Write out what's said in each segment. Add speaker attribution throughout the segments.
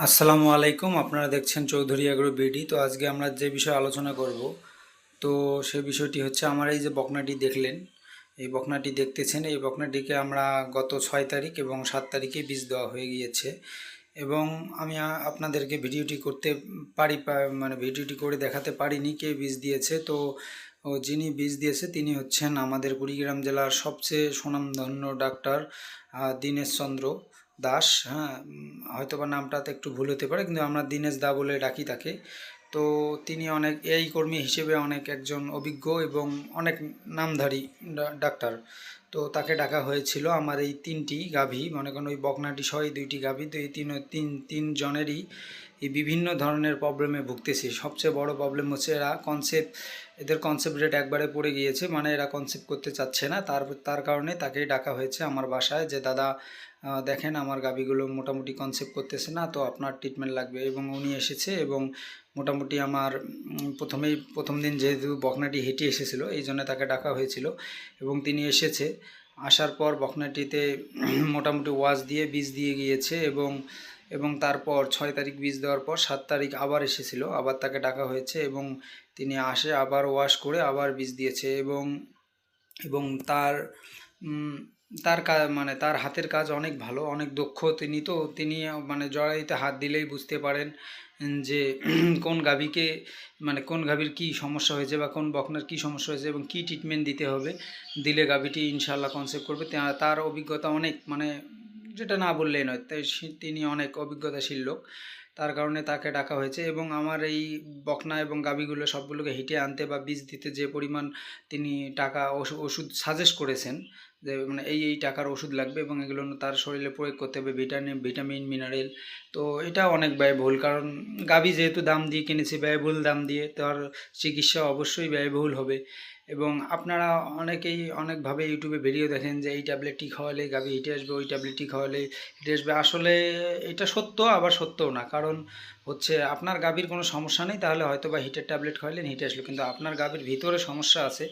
Speaker 1: আসসালামু আলাইকুম। আপনারা দেখছেন চৌধুরী এগ্রো বিডি। তো আজকে আমরা যে বিষয়ে আলোচনা করব, তো সে বিষয়টি হচ্ছে আমার এই যে বকনাটি দেখলেন, এই বকনাটি দেখতেছেন, এই বকনাটিকে আমরা গত 6 তারিখ এবং 7 তারিখে বীজ দেওয়া হয়ে গিয়েছে। এবং আমি আপনাদেরকে ভিডিওটি করতে মানে ভিডিওটি করে দেখাতে পারিনি কে বীজ দিয়েছে। তো যিনি বীজ দিয়েছে তিনি হচ্ছেন আমাদের কুড়িগ্রাম জেলার সবচেয়ে সুনামধন্য ডাক্তার দীনেশ চন্দ্র দাস। হ্যাঁ, হয়তোবা নামটাতে একটু ভুল হতে পারে, কিন্তু আমরা দীনেশ দা বলে ডাকি তাকে। তো তিনি অনেক এই কর্মী হিসেবে অনেক একজন অভিজ্ঞ এবং অনেক নামধারী ডাক্তার। তো তাকে ডাকা হয়েছিল আমার এই 3টি গাভী, মনে করেন ওই বকনাটি সহ এই 2টি গাভী, তো এই তিনজনেরই এই বিভিন্ন ধরনের প্রবলেমে ভুগতেছে। সবচেয়ে বড় প্রবলেম হচ্ছে এদের কনসেপ্ট রেট একবারে পড়ে গিয়েছে, মানে এরা কনসেপ্ট করতে চাচ্ছে না। তার কারণে তাকেই ডাকা হয়েছে আমার বাসায়, যে দাদা দেখেন আমার গাভীগুলো মোটামুটি কনসেপ্ট করতেছে না, তো আপনার ট্রিটমেন্ট লাগবে। এবং উনি এসেছে এবং মোটামুটি আমার প্রথম দিন যেহেতু বকনাটি হেঁটে এসেছিল, এই জন্য তাকে ডাকা হয়েছিল এবং তিনি এসেছে। আসার পর বকনাটিতে মোটামুটি ওয়াশ দিয়ে বীজ দিয়ে গিয়েছে এবং তারপর 6 তারিখ বীজ দেওয়ার পর 7 তারিখ আবার এসেছিল, আবার তাকে ডাকা হয়েছে এবং তিনি আবার ওয়াশ করে আবার বীজ দিয়েছে। এবং এবং তার উম, তার কাজ, মানে তার হাতের কাজ অনেক ভালো, অনেক দক্ষ তিনি। তো তিনি মানে জড়াইতে হাত দিলেই বুঝতে পারেন যে কোন গাভীকে, মানে কোন গাভীর কী সমস্যা হয়েছে বা কোন বকনার কী সমস্যা হয়েছে এবং কী ট্রিটমেন্ট দিতে হবে, দিলে গাভীটি ইনশাল্লাহ কনসেপ্ট করবে। তার অভিজ্ঞতা অনেক, মানে যেটা না বললেই নয়, তাই তিনি অনেক অভিজ্ঞতাশীল লোক। তার কারণে তাকে ডাকা হয়েছে এবং আমার এই বকনা এবং গাভীগুলো সবগুলোকে হিটে আনতে বা বীজ দিতে যে পরিমাণ তিনি টাকা ওষুধ সাজেস্ট করেছেন, যে মানে এই টাকার ওষুধ লাগবে এবং এগুলো তার শরীরে প্রয়োগ করতে হবে, ভিটামিন মিনারেল। তো এটা অনেক ব্যয়বহুল, কারণ গাভী যেহেতু দাম দিয়ে কিনেছি, ব্যয়বহুল দাম দিয়ে, তার চিকিৎসা অবশ্যই ব্যয়বহুল হবে। এবং আপনারা অনেকেই অনেকভাবে ইউটিউবে ভিডিও দেখেন যে এই ট্যাবলেটটি খাওয়ালে গাভী হিটে আসবে, ওই ট্যাবলেটটি খাওয়ালে হিটে আসবে। আসলে এটা সত্য আবার সত্যও না, কারণ হচ্ছে আপনার গাভীর কোনো সমস্যা নেই, তাহলে হয়তো বা হিটের ট্যাবলেট খাওয়ালেন হিটে আসলো, কিন্তু আপনার গাভীর ভিতরে সমস্যা আছে।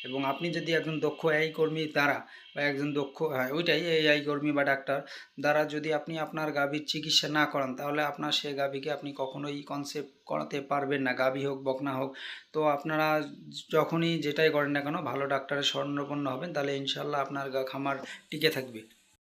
Speaker 1: এবং আপনি যদি একজন দক্ষ এই কর্মী দ্বারা বা একজন দক্ষ, হ্যাঁ ওইটাই, এই কর্মী বা ডাক্তার দ্বারা যদি আপনি আপনার গাভীর চিকিৎসা না করান, তাহলে আপনার সেই গাভীকে আপনি কখনোই কনসেপ্ট করাতে পারবেন না, গাভী হোক বকনা হোক। তো আপনারা যখনই যেটাই করেন না কেন ভালো ডাক্তারের শরণাপন্ন হবেন, তাহলে ইনশাল্লাহ আপনার খামার টিকে থাকবে।